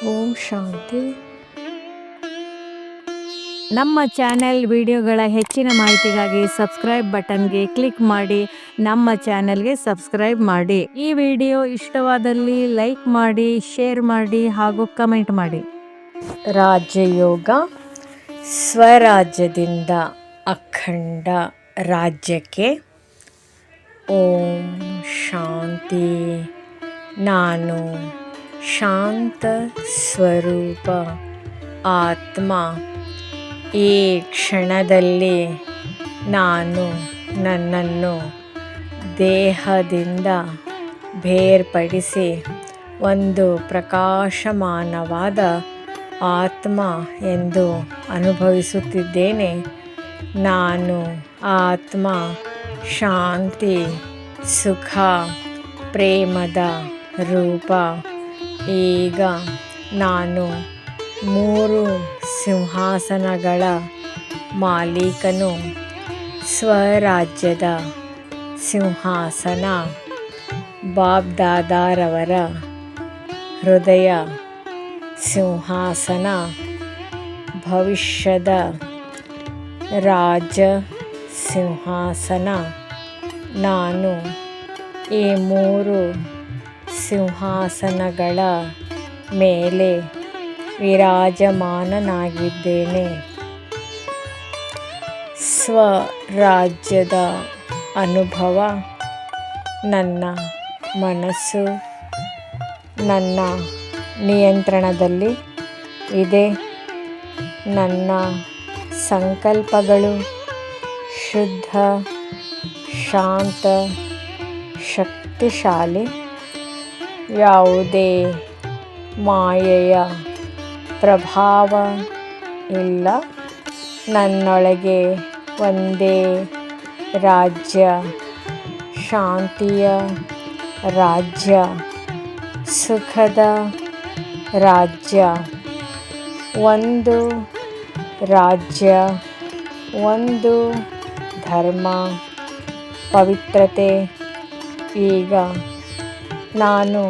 ಓಂ ಶಾಂತಿ. ನಮ್ಮ ಚಾನೆಲ್ ವಿಡಿಯೋಗಳ ಹೆಚ್ಚಿನ ಮಾಹಿತಿಗಾಗಿ ಸಬ್ಸ್ಕ್ರೈಬ್ ಬಟನ್ಗೆ ಕ್ಲಿಕ್ ಮಾಡಿ ನಮ್ಮ ಚಾನೆಲ್ಗೆ ಸಬ್ಸ್ಕ್ರೈಬ್ ಮಾಡಿ. ಈ ವಿಡಿಯೋ ಇಷ್ಟವಾದಲ್ಲಿ ಲೈಕ್ ಮಾಡಿ, ಶೇರ್ ಮಾಡಿ ಹಾಗೂ ಕಮೆಂಟ್ ಮಾಡಿ. ರಾಜಯೋಗ. ಸ್ವರಾಜ್ಯದಿಂದ ಅಖಂಡ ರಾಜ್ಯಕ್ಕೆ. ಓಂ ಶಾಂತಿ. ನಾನು ಶಾಂತ ಸ್ವರೂಪ ಆತ್ಮ. ಈ ಕ್ಷಣದಲ್ಲಿ ನಾನು ನನ್ನನ್ನು ದೇಹದಿಂದ ಬೇರ್ಪಡಿಸಿ ಒಂದು ಪ್ರಕಾಶಮಾನವಾದ ಆತ್ಮ ಎಂದು ಅನುಭವಿಸುತ್ತಿದ್ದೇನೆ. ನಾನು ಆತ್ಮ, ಶಾಂತಿ, ಸುಖ, ಪ್ರೇಮದ ರೂಪ. ಈಗ ನಾನು 3 ಸಿಂಹಾಸನಗಳ ಮಾಲೀಕನು. ಸ್ವರಾಜ್ಯದ ಸಿಂಹಾಸನ ಬಾಬ್ದಾದಾರವರ ಹೃದಯ ಸಿಂಹಾಸನ. ಭವಿಷ್ಯದ ರಾಜ ಸಿಂಹಾಸನ. ನಾನು ಈ 3 ಸಿಂಹಾಸನಗಳ ಮೇಲೆ ವಿರಾಜಮಾನನಾಗಿದ್ದೇನೆ. ಸ್ವರಾಜ್ಯದ ಅನುಭವ. ನನ್ನ ಮನಸ್ಸು ನನ್ನ ನಿಯಂತ್ರಣದಲ್ಲಿ ಇದೆ. ನನ್ನ ಸಂಕಲ್ಪಗಳು ಶುದ್ಧ, ಶಾಂತ, ಶಕ್ತಿಶಾಲಿ. ಯಾವುದೇ ಮಾಯೆಯ ಪ್ರಭಾವ ಇಲ್ಲ. ನನ್ನೊಳಗೆ ಒಂದೇ ರಾಜ್ಯ, ಶಾಂತಿಯ ರಾಜ್ಯ, ಸುಖದ ರಾಜ್ಯ. ಒಂದು ರಾಜ್ಯ, ಒಂದು ಧರ್ಮ, ಪವಿತ್ರತೆ. ಈಗ ನಾನು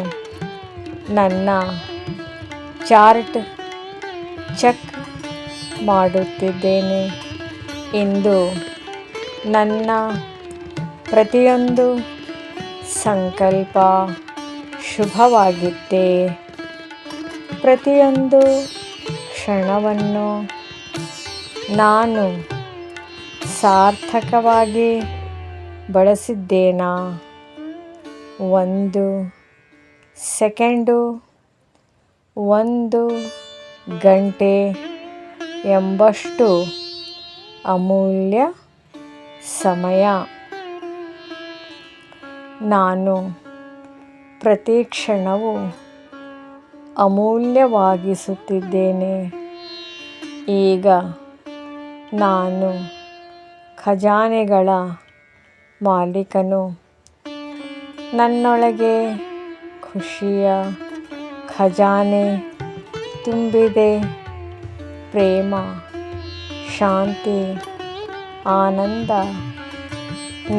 ನನ್ನ ಚಾರ್ಟ್ ಚೆಕ್ ಮಾಡುತ್ತಿದ್ದೇನೆ. ಇಂದು ನನ್ನ ಪ್ರತಿಯೊಂದು ಸಂಕಲ್ಪ ಶುಭವಾಗಿತ್ತೆ. ಪ್ರತಿಯೊಂದು ಕ್ಷಣವನ್ನು ನಾನು ಸಾರ್ಥಕವಾಗಿ ಬಳಸಿದ್ದೇನಾ? 1 ಸೆಕೆಂಡು, 1 ಗಂಟೆ ಎಂಬಷ್ಟು ಅಮೂಲ್ಯ ಸಮಯ. ನಾನು ಪ್ರತಿ ಕ್ಷಣವೂ ಅಮೂಲ್ಯವಾಗಿಸುತ್ತಿದ್ದೇನೆ. ಈಗ ನಾನು ಖಜಾನೆಗಳ ಮಾಲೀಕನು. ನನ್ನೊಳಗೆ ಖುಷಿಯ ಖಜಾನೆ ತುಂಬಿದೆ. ಪ್ರೇಮ, ಶಾಂತಿ, ಆನಂದ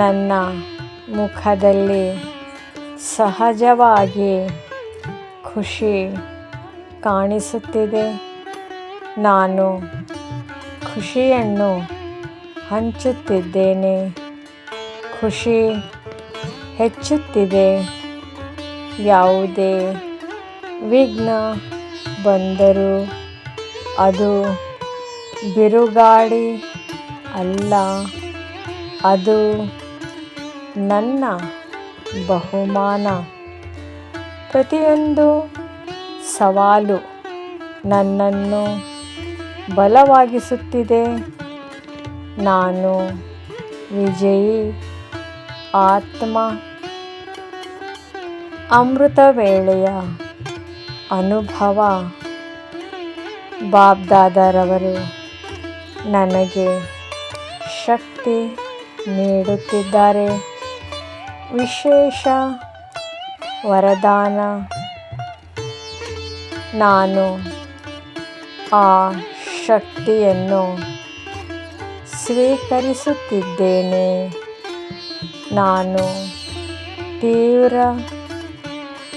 ನನ್ನ ಮುಖದಲ್ಲಿ ಸಹಜವಾಗಿ ಖುಷಿ ಕಾಣಿಸುತ್ತಿದೆ. ನಾನು ಖುಷಿಯನ್ನು ಹಂಚುತ್ತಿದ್ದೇನೆ. ಖುಷಿ ಹೆಚ್ಚುತ್ತಿದೆ. ಯಾವುದೇ ವಿಘ್ನ ಬಂದರೂ ಅದು ಬಿರುಗಾಳಿ ಅಲ್ಲ, ಅದು ನನ್ನ ಬಹುಮಾನ. ಪ್ರತಿಯೊಂದು ಸವಾಲು ನನ್ನನ್ನು ಬಲವಾಗಿಸುತ್ತಿದೆ. ನಾನು ವಿಜಯಿ ಆತ್ಮ. ಅಮೃತ ವೇಳೆಯ ಅನುಭವ. ಬಾಬ್ದಾದಾರವರು ನನಗೆ ಶಕ್ತಿ ನೀಡುತ್ತಿದ್ದಾರೆ. ವಿಶೇಷ ವರದಾನ. ನಾನು ಆ ಶಕ್ತಿಯನ್ನು ಸ್ವೀಕರಿಸುತ್ತಿದ್ದೇನೆ. ನಾನು ತೀವ್ರ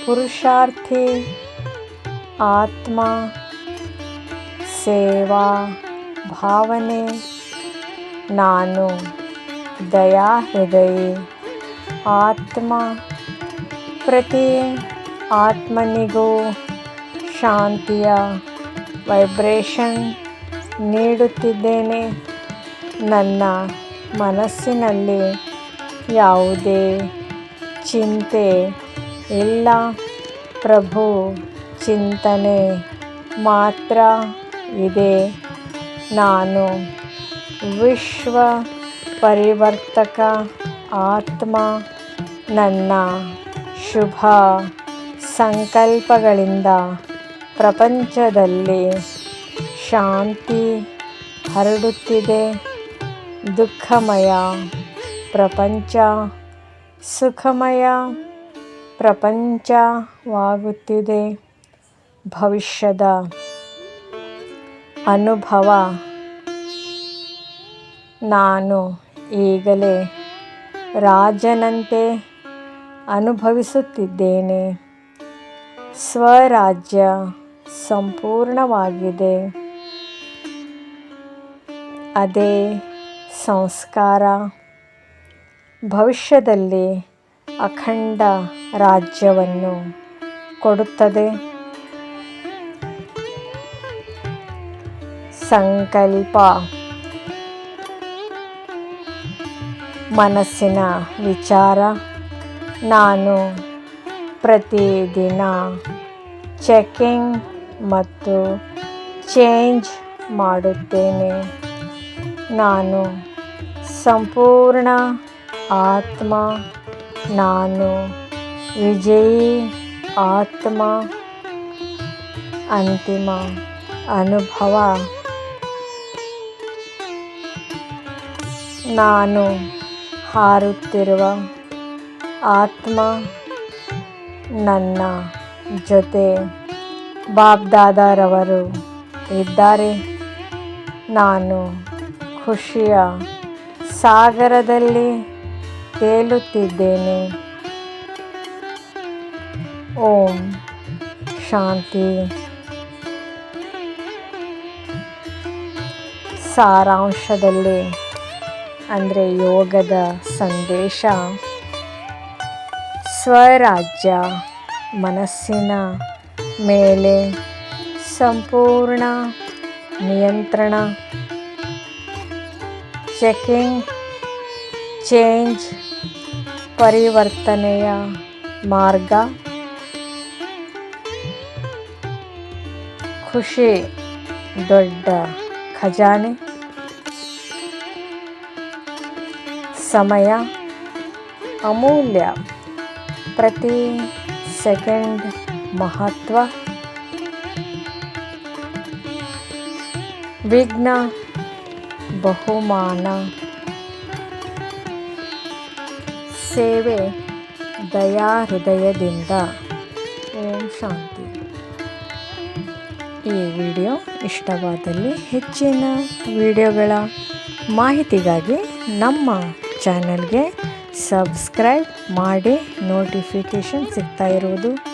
ಪುರುಷಾರ್ಥಿ ಆತ್ಮ ಸೇವಾ ಭಾವನೆ. ನಾನು ದಯಾ ಹೃದಯಿ ಆತ್ಮ. ಪ್ರತಿ ಆತ್ಮನಿಗೂ ಶಾಂತಿಯ ವೈಬ್ರೇಷನ್ ನೀಡುತ್ತಿದ್ದೇನೆ. ನನ್ನ ಮನಸ್ಸಿನಲ್ಲಿ ಯಾವುದೇ ಚಿಂತೆ ಇಲ್ಲ. ಪ್ರಭು ಚಿಂತನೆ ಮಾತ್ರ ಇದೆ. ನಾನು ವಿಶ್ವ ಪರಿವರ್ತಕ ಆತ್ಮ. ನನ್ನ ಶುಭ ಸಂಕಲ್ಪಗಳಿಂದ ಪ್ರಪಂಚದಲ್ಲಿ ಶಾಂತಿ ಹರಡುತ್ತಿದೆ. ದುಃಖಮಯ ಪ್ರಪಂಚ ಸುಖಮಯ ಪ್ರಪಂಚವಾಗುತ್ತಿದೆ. ಭವಿಷ್ಯದ ಅನುಭವ. ನಾನು ಈಗಲೇ ರಾಜನಂತೆ ಅನುಭವಿಸುತ್ತಿದ್ದೇನೆ. ಸ್ವರಾಜ್ಯ ಸಂಪೂರ್ಣವಾಗಿದೆ. ಅದೇ ಸಂಸ್ಕಾರ ಭವಿಷ್ಯದಲ್ಲಿ ಅಖಂಡ ರಾಜ್ಯವನ್ನು ಕೊಡುತ್ತದೆ. ಸಂಕಲ್ಪ. ಮನಸ್ಸಿನ ವಿಚಾರ. ನಾನು ಪ್ರತಿದಿನ ಚೆಕಿಂಗ್ ಮತ್ತು ಚೇಂಜ್ ಮಾಡುತ್ತೇನೆ. ನಾನು ಸಂಪೂರ್ಣ ಆತ್ಮ. ನಾನು ವಿಜಯಿ ಆತ್ಮ. ಅಂತಿಮ ಅನುಭವ. ನಾನು ಹಾರುತ್ತಿರುವ ಆತ್ಮ. ನನ್ನ ಜೊತೆ ಬಾಬ್ದಾದಾರವರು ಇದ್ದಾರೆ. ನಾನು ಖುಷಿಯ ಸಾಗರದಲ್ಲಿ ತೇಲುತ್ತಿದ್ದೇನೆ. ಓಂ ಶಾಂತಿ. ಸಾರಾಂಶದಲ್ಲಿ ಅಂದರೆ ಯೋಗದ ಸಂದೇಶ. ಸ್ವರಾಜ್ಯ ಮನಸ್ಸಿನ ಮೇಲೆ ಸಂಪೂರ್ಣ ನಿಯಂತ್ರಣ. ಚೆಕಿಂಗ್ ಚೇಂಜ್ ಪರಿವರ್ತನೆಯ ಮಾರ್ಗ. ಖುಷಿ ದೊಡ್ಡ ಖಜಾನೆ. ಸಮಯ ಅಮೂಲ್ಯ. ಪ್ರತಿ ಸೆಕೆಂಡ್ ಮಹತ್ವ. ವಿಘ್ನ ಬಹುಮಾನ. ಸೇವೆ ದಯಾ ಹೃದಯದಿಂದ. ಓಂ ಶಾಂತಿ. ಈ ವಿಡಿಯೋ ಇಷ್ಟವಾದಲ್ಲಿ ಹೆಚ್ಚಿನ ವಿಡಿಯೋಗಳ ಮಾಹಿತಿಗಾಗಿ ನಮ್ಮ ಚಾನಲ್ಗೆ ಸಬ್ಸ್ಕ್ರೈಬ್ ಮಾಡಿ. ನೋಟಿಫಿಕೇಷನ್ ಸಿಗ್ತಾ ಇರುವುದು